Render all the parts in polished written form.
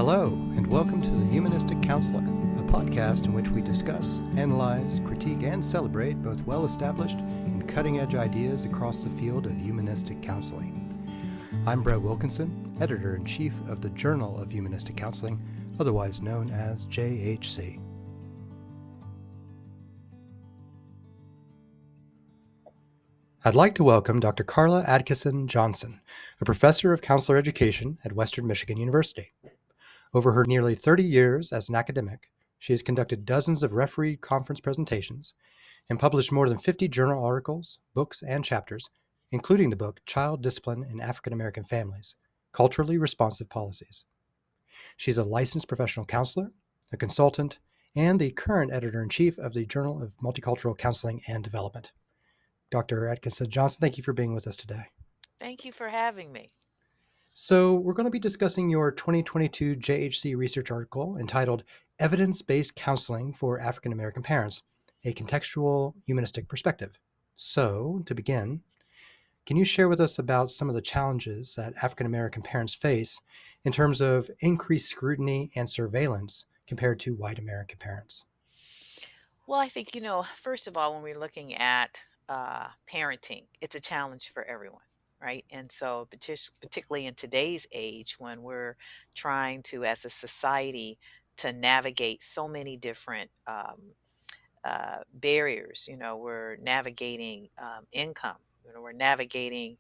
Hello, and welcome to the Humanistic Counseling, a podcast in which we discuss, analyze, critique, and celebrate both well-established and cutting-edge ideas across the field of humanistic counseling. I'm Brett Wilkinson, Editor-in-Chief of the Journal of Humanistic Counseling, otherwise known as JHC. I'd like to welcome Dr. Carla Adkison Johnson, a professor of counselor education at Western Michigan University. Over her nearly 30 years as an academic, she has conducted dozens of refereed conference presentations and published more than 50 journal articles, books, and chapters, including the book Child Discipline in African American Families: Culturally Responsive Policies. She's a licensed professional counselor, a consultant, and the current editor-in-chief of the Journal of Multicultural Counseling and Development. Dr. Adkison Johnson, thank you for being with us today. Thank you for having me. So we're going to be discussing your 2022 JHC research article entitled Evidence-Based Counseling for African American Parents, a Contextual Humanistic Perspective. So, to begin, can you share with us about some of the challenges that African American parents face in terms of increased scrutiny and surveillance compared to white American parents? Well, I think, first of all, when we're looking at parenting, it's a challenge for everyone, right? And so, particularly in today's age, when we're trying to, as a society, to navigate so many different barriers. We're navigating income. We're navigating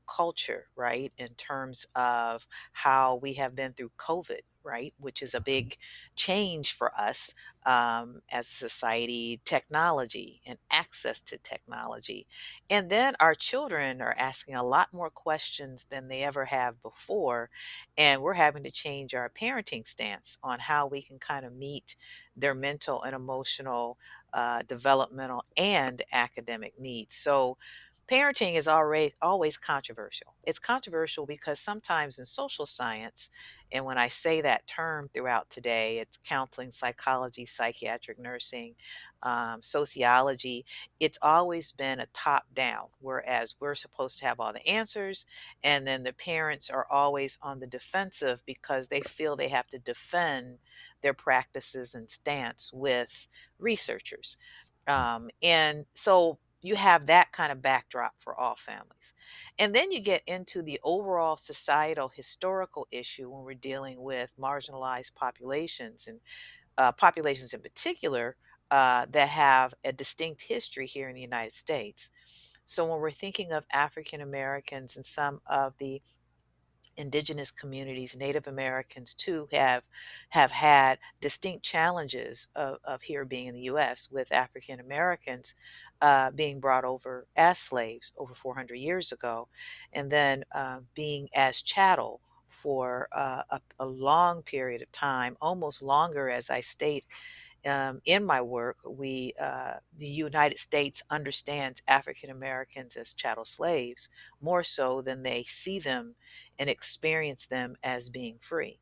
culture, right? In terms of how we have been through COVID, right? Which is a big change for us as a society, technology and access to technology. And then our children are asking a lot more questions than they ever have before. And we're having to change our parenting stance on how we can kind of meet their mental and emotional developmental and academic needs. So parenting is already always controversial. It's controversial because sometimes in social science, and when I say that term throughout today, it's counseling, psychology, psychiatric nursing, sociology. It's always been a top down, whereas we're supposed to have all the answers, and then the parents are always on the defensive because they feel they have to defend their practices and stance with researchers. And so you have that kind of backdrop for all families. And then you get into the overall societal historical issue when we're dealing with marginalized populations and populations in particular that have a distinct history here in the United States. So when we're thinking of African Americans and some of the indigenous communities, Native Americans too, have had distinct challenges of here being in the U.S. with African Americans being brought over as slaves over 400 years ago, and then being as chattel for a long period of time, almost longer, as I state in my work. The United States understands African Americans as chattel slaves more so than they see them and experience them as being free.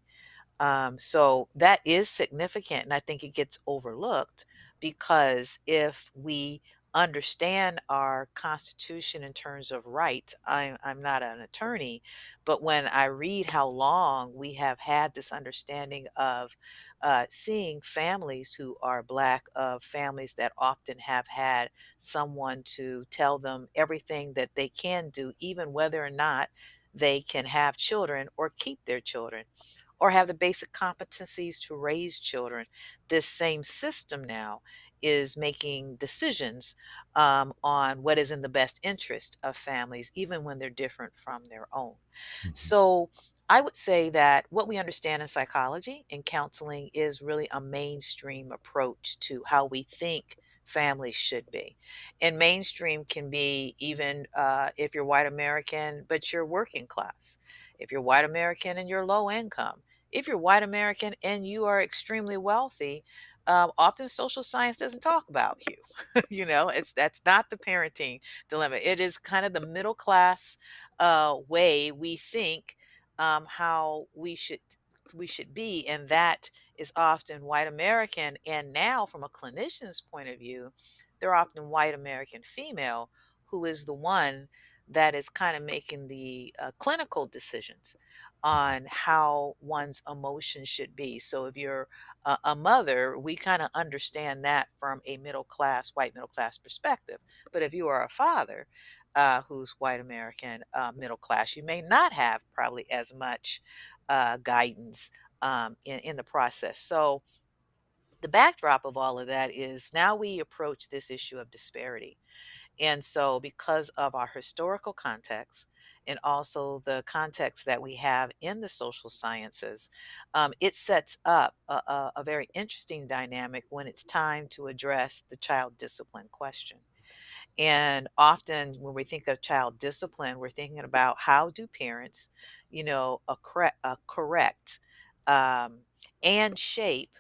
So that is significant, and I think it gets overlooked because if we understand our Constitution in terms of rights, I'm not an attorney, but when I read how long we have had this understanding of seeing families who are Black, of families that often have had someone to tell them everything that they can do, even whether or not they can have children or keep their children or have the basic competencies to raise children. This same system now is making decisions on what is in the best interest of families, even when they're different from their own. Mhm. So I would say that what we understand in psychology and counseling is really a mainstream approach to how we think families should be. And mainstream can be even if you're white American, but you're working class. If you're white American and you're low income, if you're white American and you are extremely wealthy, often social science doesn't talk about you. That's not the parenting dilemma. It is kind of the middle class way we think how we should be, and that is often white American. And now, from a clinician's point of view, they're often white American female who is the one that is kind of making the clinical decisions on how one's emotions should be. So if you're a mother, we kind of understand that from a middle class, white middle class perspective. But if you are a father who's white American middle class, you may not have probably as much guidance in the process. So the backdrop of all of that is now we approach this issue of disparity. And so, because of our historical context and also the context that we have in the social sciences, it sets up a very interesting dynamic when it's time to address the child discipline question. And often, when we think of child discipline, we're thinking about how do parents, correct um, and shape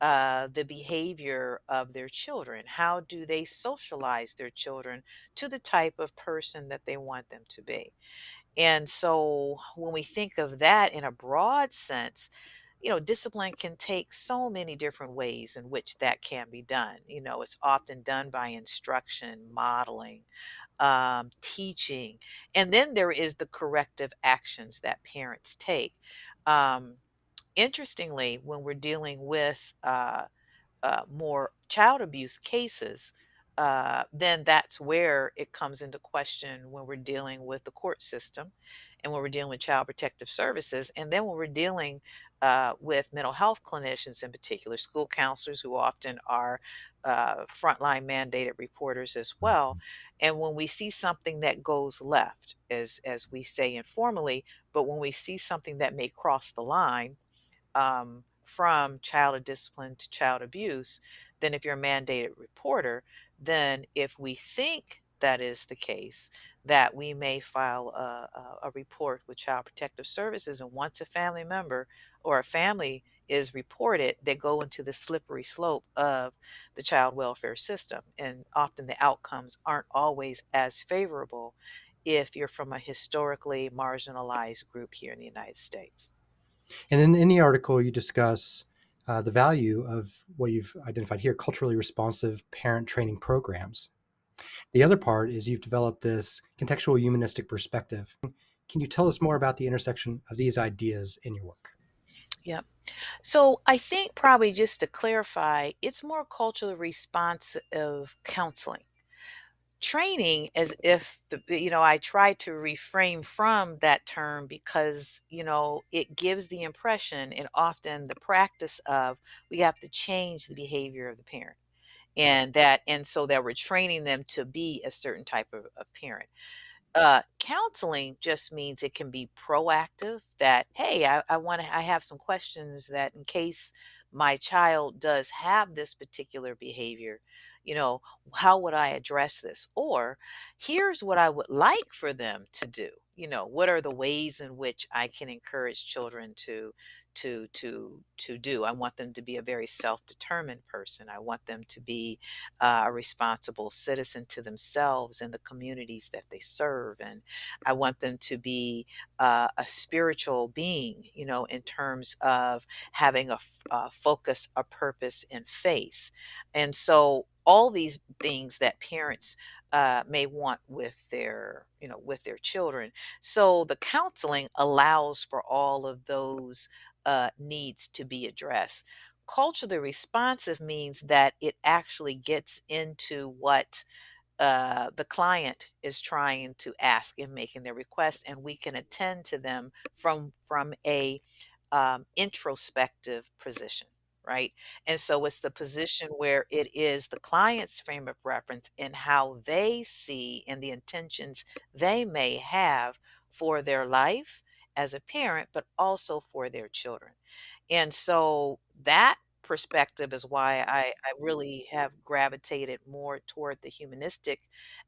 the behavior of their children? How do they socialize their children to the type of person that they want them to be? And so when we think of that in a broad sense, discipline can take so many different ways in which that can be done. It's often done by instruction, modeling, teaching, and then there is the corrective actions that parents take. Um, Interestingly, when we're dealing with more child abuse cases, then that's where it comes into question when we're dealing with the court system and when we're dealing with child protective services. And then when we're dealing with mental health clinicians, in particular, school counselors who often are frontline mandated reporters as well. And when we see something that goes left, as we say informally, but when we see something that may cross the line, from child discipline to child abuse, then if you're a mandated reporter, then if we think that is the case, that we may file a report with Child Protective Services. And once a family member or a family is reported, they go into the slippery slope of the child welfare system. And often the outcomes aren't always as favorable if you're from a historically marginalized group here in the United States. And in the article, you discuss the value of what you've identified here, culturally responsive parent training programs. The other part is you've developed this contextual humanistic perspective. Can you tell us more about the intersection of these ideas in your work? Yep. So I think probably just to clarify, it's more culturally responsive counseling. Training as if I try to refrain from that term because, it gives the impression and often the practice of we have to change the behavior of the parent. And so that we're training them to be a certain type of parent. Counseling just means it can be proactive that, hey, I have some questions that in case my child does have this particular behavior, you know, how would I address this? Or here's what I would like for them to do. What are the ways in which I can encourage children to do? I want them to be a very self-determined person. I want them to be a responsible citizen to themselves and the communities that they serve. And I want them to be a spiritual being, in terms of having a focus, a purpose, and faith. And so all these things that parents may want with their children. So the counseling allows for all of those needs to be addressed. Culturally responsive means that it actually gets into what the client is trying to ask in making their request, and we can attend to them from a introspective position, right? And so it's the position where it is the client's frame of reference and how they see and the intentions they may have for their life as a parent, but also for their children. And so that perspective is why I really have gravitated more toward the humanistic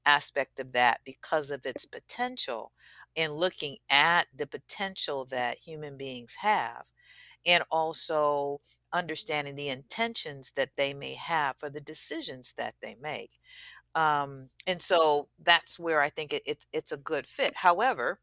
aspect of that because of its potential in looking at the potential that human beings have and also understanding the intentions that they may have for the decisions that they make. And so that's where I think it's a good fit. However,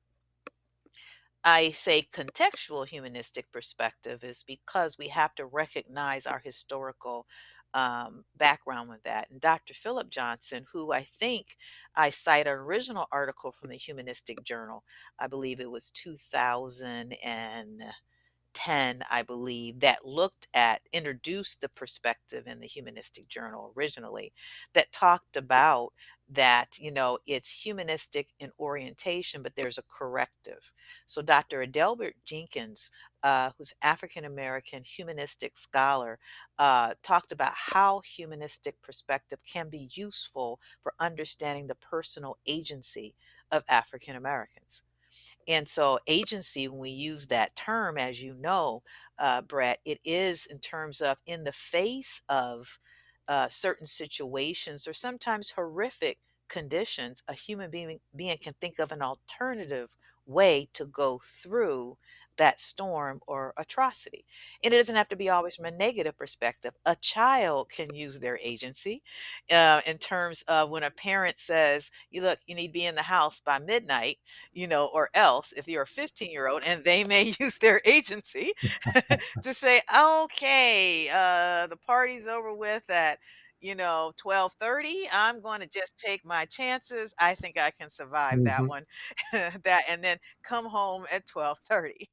I say contextual humanistic perspective is because we have to recognize our historical background with that. And Dr. Philip Johnson, who I think I cite an original article from the Humanistic Journal, I believe it was 2010, I believe, that looked at, introduced the perspective in the Humanistic Journal originally, that talked about that, it's humanistic in orientation, but there's a corrective. So Dr. Adelbert Jenkins, who's African American humanistic scholar, talked about how humanistic perspective can be useful for understanding the personal agency of African Americans. And so, agency, when we use that term, as you know, Brett, it is in terms of in the face of certain situations or sometimes horrific conditions, a human being can think of an alternative way to go through that storm or atrocity. And it doesn't have to be always from a negative perspective. A child can use their agency in terms of when a parent says, "You look, you need to be in the house by midnight," or else if you're a 15-year-old and they may use their agency to say, okay, the party's over with at 12:30. I'm going to just take my chances. I think I can survive that Hmm. one. That, and then come home at 12:30.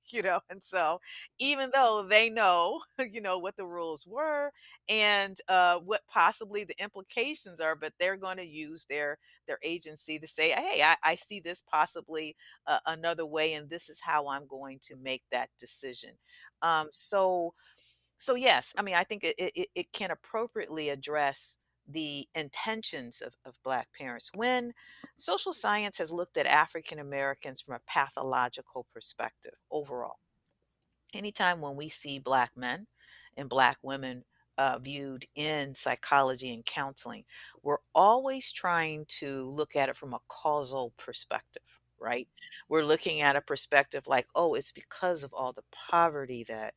And so even though they know what the rules were and what possibly the implications are, but they're going to use their agency to say, hey, I see this possibly another way, and this is how I'm going to make that decision. So yes, I mean, I think it can appropriately address the intentions of Black parents. When social science has looked at African Americans from a pathological perspective overall, anytime when we see Black men and Black women viewed in psychology and counseling, we're always trying to look at it from a causal perspective, right? We're looking at a perspective like, oh, it's because of all the poverty that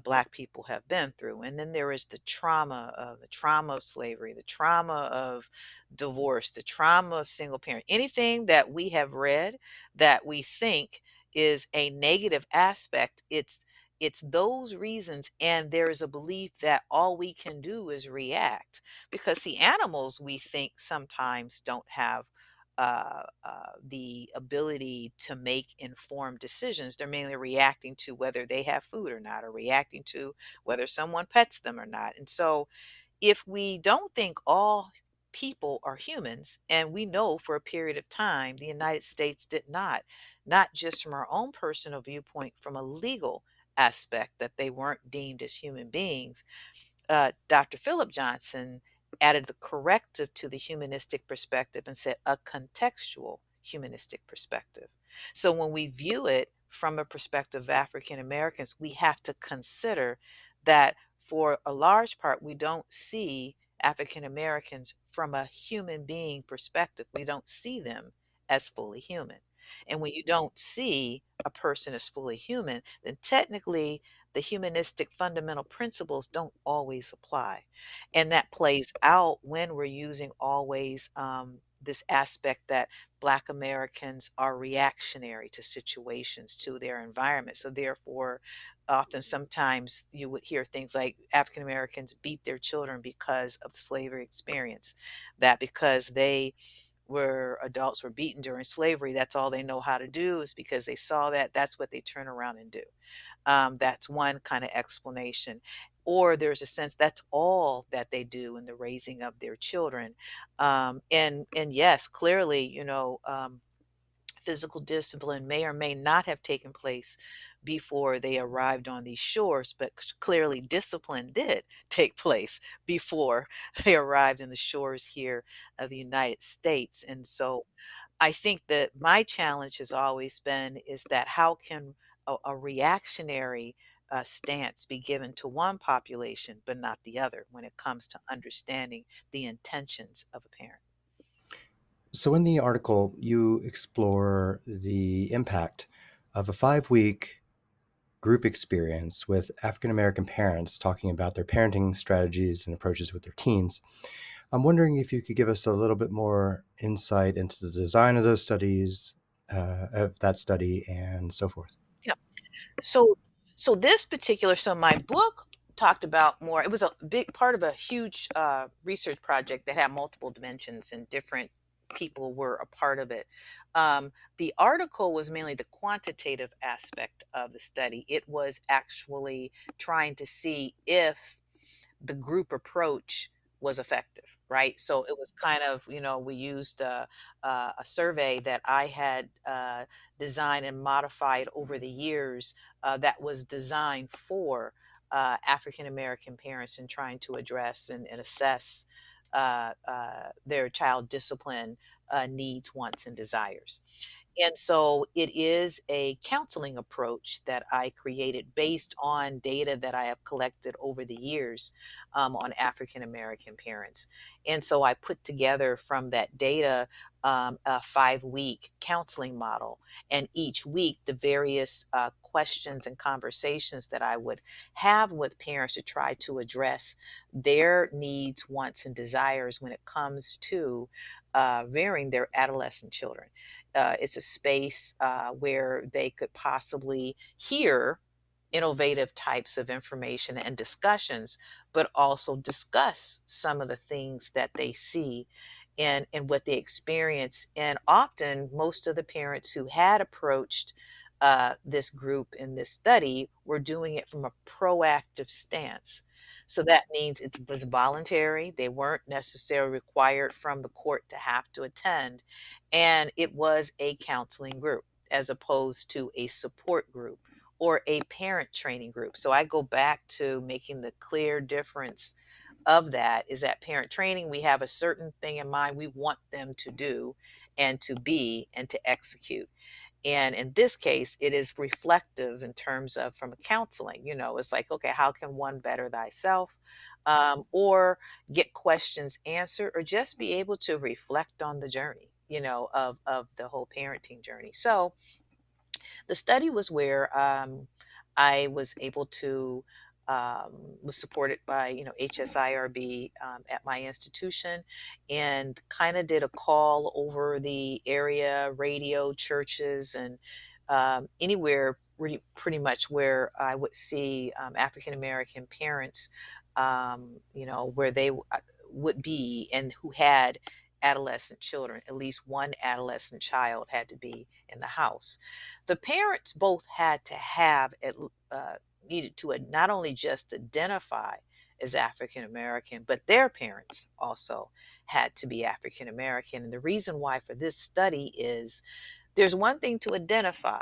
Black people have been through. And then there is the trauma of slavery, the trauma of divorce, the trauma of single parent, anything that we have read that we think is a negative aspect. It's those reasons, and there is a belief that all we can do is react, because see, animals, we think, sometimes don't have the ability to make informed decisions. They're mainly reacting to whether they have food or not, or reacting to whether someone pets them or not. And so if we don't think all people are humans, and we know for a period of time the United States did not just from our own personal viewpoint, from a legal aspect, that they weren't deemed as human beings, Dr. Philip Johnson added the corrective to the humanistic perspective and said a contextual humanistic perspective. So when we view it from a perspective of African Americans, we have to consider that for a large part, we don't see African Americans from a human being perspective. We don't see them as fully human. And when you don't see a person as fully human, then technically the humanistic fundamental principles don't always apply. And that plays out when we're using always this aspect that Black Americans are reactionary to situations, to their environment. So, therefore, often sometimes you would hear things like African Americans beat their children because of the slavery experience, that because adults were beaten during slavery, that's all they know how to do, is because they saw that's what they turn around and do. That's one kind of explanation. Or there's a sense that's all that they do in the raising of their children. And yes, clearly, physical discipline may or may not have taken place before they arrived on these shores, but clearly discipline did take place before they arrived in the shores here of the United States. And so I think that my challenge has always been is that how can a reactionary stance be given to one population but not the other when it comes to understanding the intentions of a parent? So, in the article, you explore the impact of a 5 week group experience with African American parents talking about their parenting strategies and approaches with their teens. I'm wondering if you could give us a little bit more insight into the design of those studies, of that study, and so forth. Yeah. So so my book talked about more. It was a big part of a huge research project that had multiple dimensions and different people were a part of it. The article was mainly the quantitative aspect of the study. It was actually trying to see if the group approach was effective, right? So it was kind of, we used a survey that I had designed and modified over the years that was designed for African American parents in trying to address and assess their child discipline needs, wants, and desires. And so it is a counseling approach that I created based on data that I have collected over the years on African American parents. And so I put together from that data a 5-week counseling model. And each week, the various questions and conversations that I would have with parents to try to address their needs, wants, and desires when it comes to rearing their adolescent children. It's a space where they could possibly hear innovative types of information and discussions, but also discuss some of the things that they see and what they experience. And often, most of the parents who had approached this group in this study were doing it from a proactive stance. So that means it was voluntary. They weren't necessarily required from the court to have to attend, and it was a counseling group as opposed to a support group or a parent training group. So I go back to making the clear difference of that is that parent training, we have a certain thing in mind we want them to do and to be and to execute. And in this case, it is reflective in terms of from a counseling, it's like, okay, how can one better thyself? Or get questions answered, or just be able to reflect on the journey, of the whole parenting journey. So the study was where I was able to was supported by HSIRB at my institution, and kind of did a call over the area, radio, churches, and anywhere pretty much where I would see African American parents, where they would be and who had adolescent children. At least one adolescent child had to be in the house. The parents both had to have needed to not only just identify as African American, but their parents also had to be African American. And the reason why for this study is there's one thing to identify,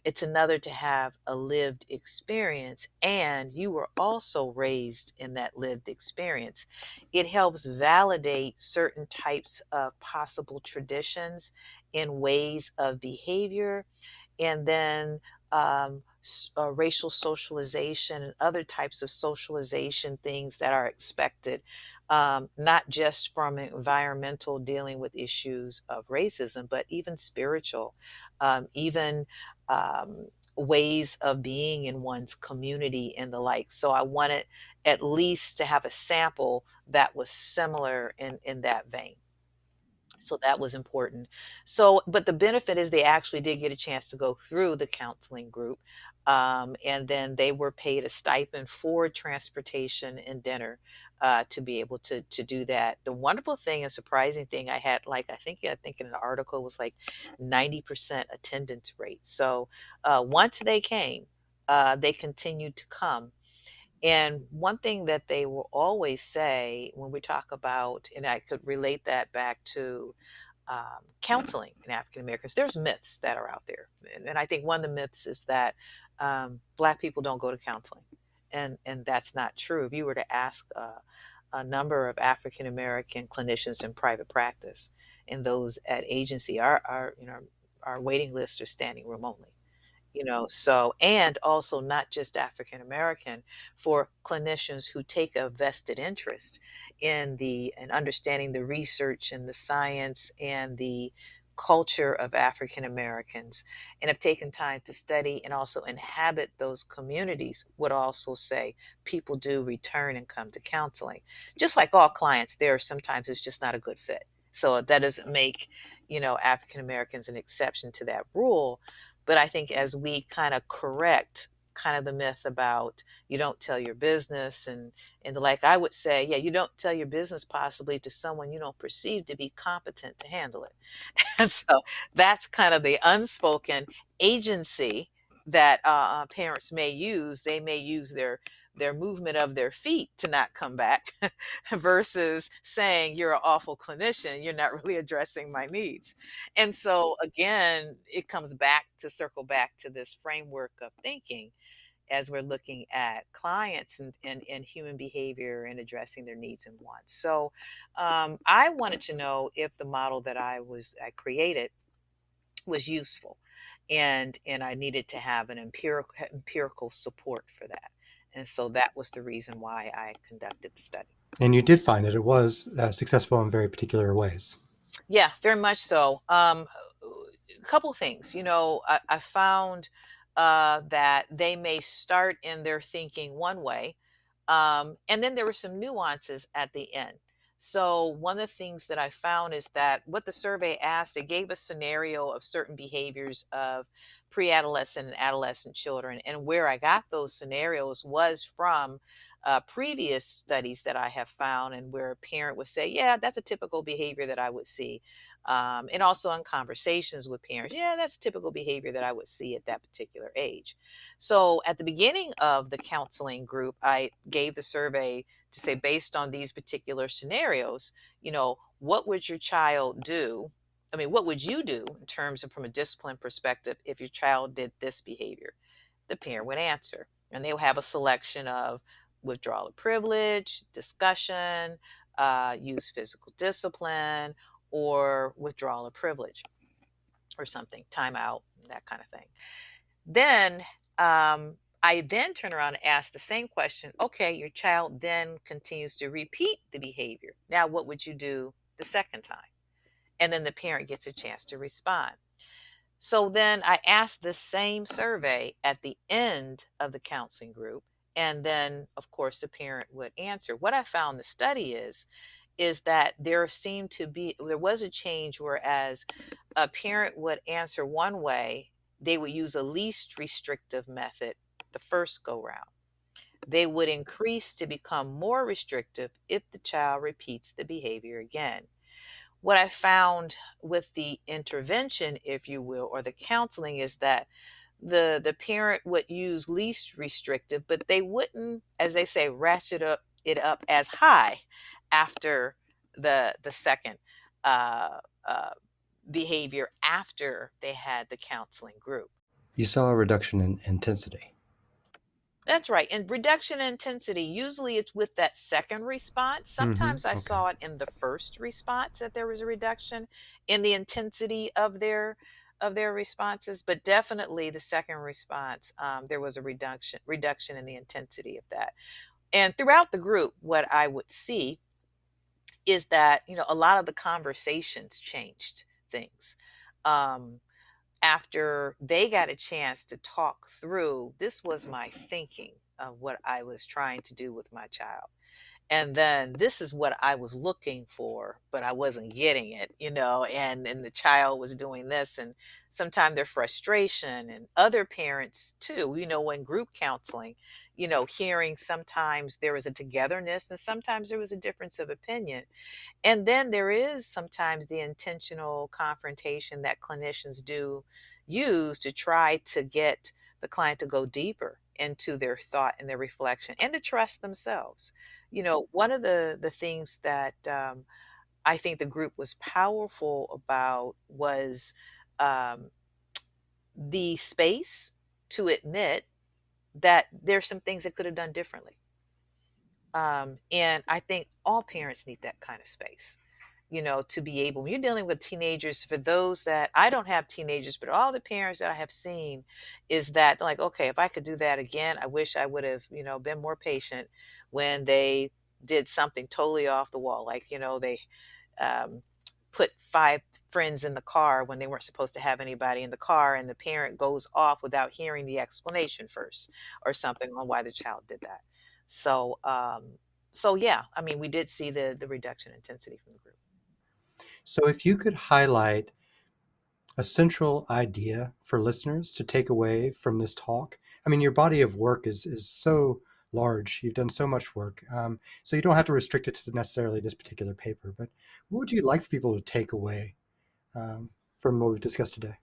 it's another to have a lived experience, and you were also raised in that lived experience. It helps validate certain types of possible traditions and ways of behavior, and then racial socialization and other types of socialization things that are expected, not just from environmental dealing with issues of racism, but even spiritual, even ways of being in one's community and the like. So I wanted at least to have a sample that was similar in that vein. So that was important. So, but the benefit is they actually did get a chance to go through the counseling group. And then they were paid a stipend for transportation and dinner to be able to do that. The wonderful thing and surprising thing I had, like, I think in an article was like 90% attendance rate. So once they came, they continued to come. And one thing that they will always say when we talk about, and I could relate that back to counseling in African Americans, there's myths that are out there. And I think one of the myths is that Black people don't go to counseling. And that's not true. If you were to ask a number of African American clinicians in private practice and those at agency, our waiting lists are standing room only. So, and also not just African American, for clinicians who take a vested interest in the and understanding the research and the science and the culture of African Americans, and have taken time to study and also inhabit those communities, would also say people do return and come to counseling. Just like all clients, there are sometimes it's just not a good fit. So that doesn't make, African Americans an exception to that rule. But I think as we kind of correct kind of the myth about you don't tell your business, and like I would say, yeah, you don't tell your business possibly to someone you don't perceive to be competent to handle it. And so that's kind of the unspoken agency that parents may use. They may use their movement of their feet to not come back versus saying you're an awful clinician, you're not really addressing my needs. And so again, it comes back to circle back to this framework of thinking as we're looking at clients and human behavior and addressing their needs and wants. So I wanted to know if the model that I created was useful, and I needed to have an empirical support for that. And so that was the reason why I conducted the study. And you did find that it was successful in very particular ways. Yeah, very much so. A couple things. I found that they may start in their thinking one way, and then there were some nuances at the end. So, one of the things that I found is that what the survey asked, it gave a scenario of certain behaviors of pre adolescent and adolescent children. And where I got those scenarios was from previous studies that I have found, and where a parent would say, yeah, that's a typical behavior that I would see. And also in conversations with parents, yeah, that's a typical behavior that I would see at that particular age. So at the beginning of the counseling group, I gave the survey to say, based on these particular scenarios, what would your child do? I mean, what would you do in terms of from a discipline perspective if your child did this behavior? The parent would answer, and they will have a selection of withdrawal of privilege, discussion, use physical discipline, or withdrawal of privilege or something, timeout, that kind of thing. Then I then turn around and ask the same question. Okay, your child then continues to repeat the behavior. Now, what would you do the second time? And then the parent gets a chance to respond. So then I asked the same survey at the end of the counseling group. And then, of course, the parent would answer. What I found in the study is that there was a change, whereas a parent would answer one way, they would use a least restrictive method the first go round. They would increase to become more restrictive if the child repeats the behavior again. What I found with the intervention, if you will, or the counseling, is that the parent would use least restrictive, but they wouldn't, as they say, ratchet it up as high after the second uh, uh, behavior after they had the counseling group. You saw a reduction in intensity. That's right. And reduction in intensity, usually it's with that second response. Mm-hmm. Sometimes I Okay. saw it in the first response that there was a reduction in the intensity of their responses, but definitely the second response, there was a reduction in the intensity of that. And throughout the group, what I would see is that a lot of the conversations changed things. Um, After they got a chance to talk through, this was my thinking of what I was trying to do with my child. And then this is what I was looking for, but I wasn't getting it, and the child was doing this, and sometimes their frustration and other parents too, in group counseling, hearing sometimes there was a togetherness and sometimes there was a difference of opinion. And then there is sometimes the intentional confrontation that clinicians do use to try to get the client to go deeper into their thought and their reflection and to trust themselves. One of the things that I think the group was powerful about was um, the space to admit that there's some things that could have done differently. And I think all parents need that kind of space, to be able, when you're dealing with teenagers, for those that I don't have teenagers, but all the parents that I have seen, is that they're like, okay, if I could do that again, I wish I would have, been more patient when they did something totally off the wall. Like, they um, put five friends in the car when they weren't supposed to have anybody in the car, and the parent goes off without hearing the explanation first or something on why the child did that. So yeah, I mean, we did see the reduction in intensity from the group. So if you could highlight a central idea for listeners to take away from this talk? I mean, your body of work is so large. You've done so much work, so you don't have to restrict it to necessarily this particular paper. But what would you like for people to take away from what we've discussed today?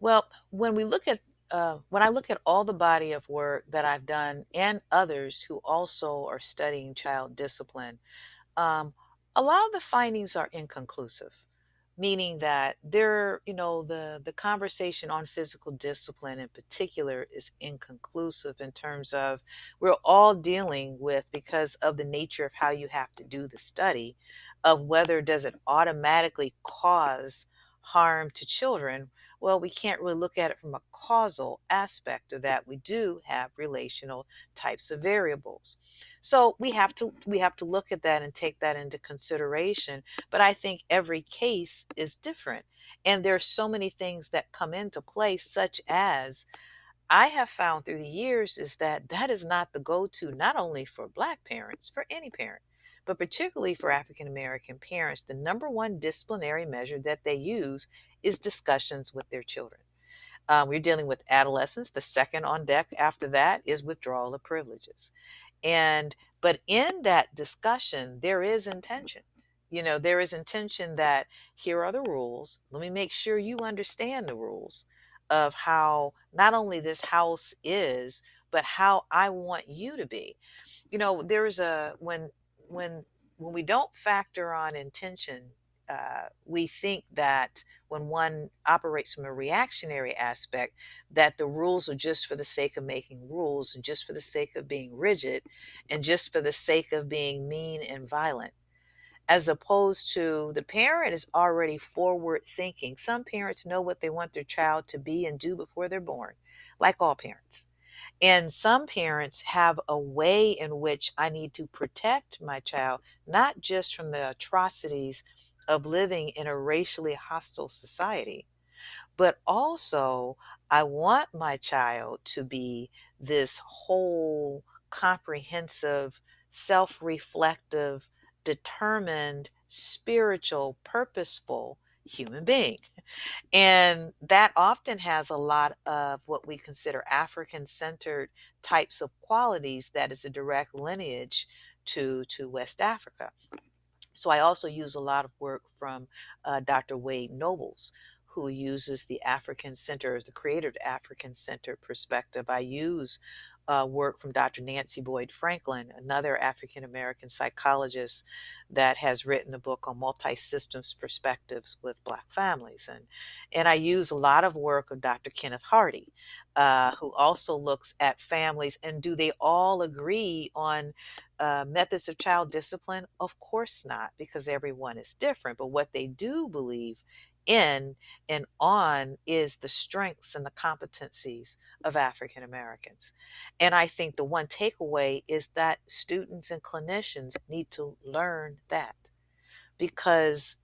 Well, when I look at all the body of work that I've done and others who also are studying child discipline, um, a lot of the findings are inconclusive, meaning that the conversation on physical discipline in particular is inconclusive in terms of we're all dealing with, because of the nature of how you have to do the study, of whether does it automatically cause harm to children. Well, we can't really look at it from a causal aspect of that. We do have relational types of variables, so we have to look at that and take that into consideration. But I think every case is different. And there's so many things that come into play, such as I have found through the years is that that is not the go-to, not only for Black parents, for any parent, but particularly for African American parents. The number one disciplinary measure that they use is discussions with their children. We're dealing with adolescence. The second on deck after that is withdrawal of privileges. And but in that discussion, there is intention. There is intention that here are the rules. Let me make sure you understand the rules of how not only this house is, but how I want you to be. There's a when when we don't factor on intention, we think that when one operates from a reactionary aspect, that the rules are just for the sake of making rules and just for the sake of being rigid and just for the sake of being mean and violent, as opposed to the parent is already forward thinking. Some parents know what they want their child to be and do before they're born, like all parents. And some parents have a way in which I need to protect my child, not just from the atrocities of living in a racially hostile society, but also I want my child to be this whole, comprehensive, self reflective, determined, spiritual, purposeful human being. And that often has a lot of what we consider African centered types of qualities that is a direct lineage to West Africa. So I also use a lot of work from Dr. Wade Nobles, who uses the African Center as the creator of the African Center perspective. I use work from Dr. Nancy Boyd Franklin, another African American psychologist that has written a book on multi-systems perspectives with Black families. And I use a lot of work of Dr. Kenneth Hardy, who also looks at families. And do they all agree on methods of child discipline? Of course not, because everyone is different. But what they do believe in and on is the strengths and the competencies of African Americans. And I think the one takeaway is that students and clinicians need to learn that, because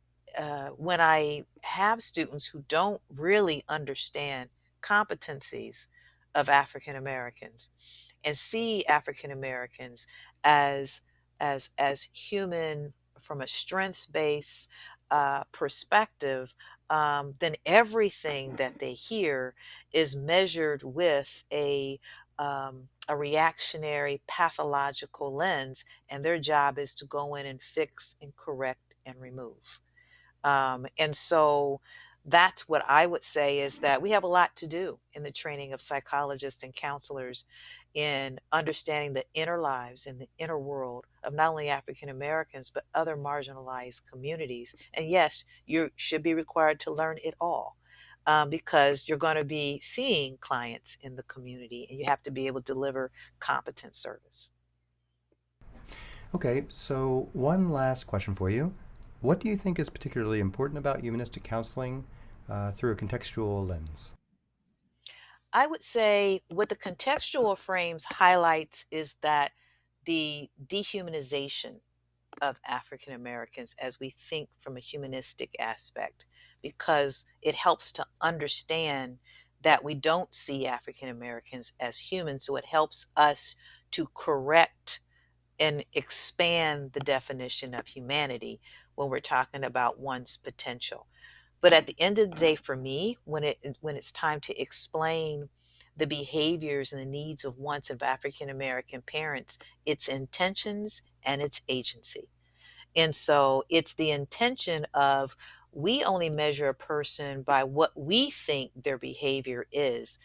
when I have students who don't really understand competencies of African Americans and see African Americans as as human from a strengths based perspective, then everything that they hear is measured with a reactionary pathological lens, and their job is to go in and fix and correct and remove. And so that's what I would say, is that we have a lot to do in the training of psychologists and counselors in understanding the inner lives and the inner world of not only African Americans, but other marginalized communities. And yes, you should be required to learn it all. Because you're going to be seeing clients in the community and you have to be able to deliver competent service. Okay, so one last question for you. What do you think is particularly important about humanistic counseling through a contextual lens? I would say what the contextual frames highlights is that the dehumanization of African Americans as we think from a humanistic aspect, because it helps to understand that we don't see African Americans as humans. So it helps us to correct and expand the definition of humanity when we're talking about one's potential. But at the end of the day, for me, when it's time to explain the behaviors and the needs of wants of African American parents, it's intentions and it's agency. And so it's the intention of, we only measure a person by what we think their behavior is,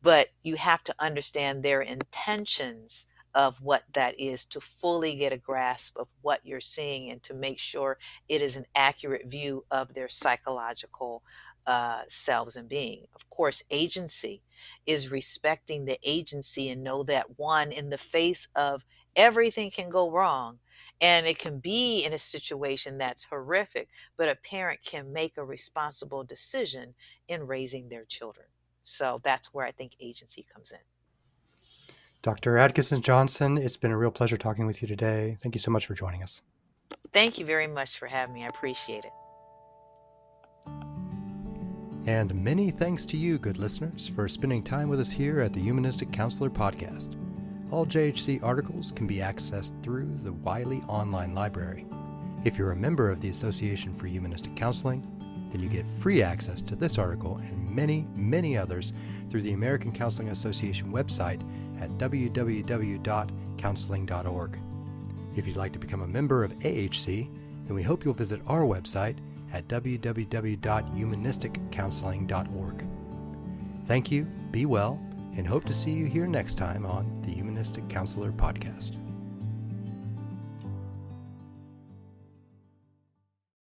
but you have to understand their intentions of what that is to fully get a grasp of what you're seeing and to make sure it is an accurate view of their psychological selves and being. Of course, agency is respecting the agency and know that, one, in the face of everything can go wrong, and it can be in a situation that's horrific, but a parent can make a responsible decision in raising their children. So that's where I think agency comes in. Dr. Adkison Johnson, it's been a real pleasure talking with you today. Thank you so much for joining us. Thank you very much for having me. I appreciate it. And many thanks to you, good listeners, for spending time with us here at the Humanistic Counselor Podcast. All JHC articles can be accessed through the Wiley Online Library. If you're a member of the Association for Humanistic Counseling, then you get free access to this article and many, many others through the American Counseling Association website at www.counseling.org. If you'd like to become a member of AHC, then we hope you'll visit our website at www.humanisticcounseling.org. Thank you, be well, and hope to see you here next time on the Humanistic Counselor Podcast.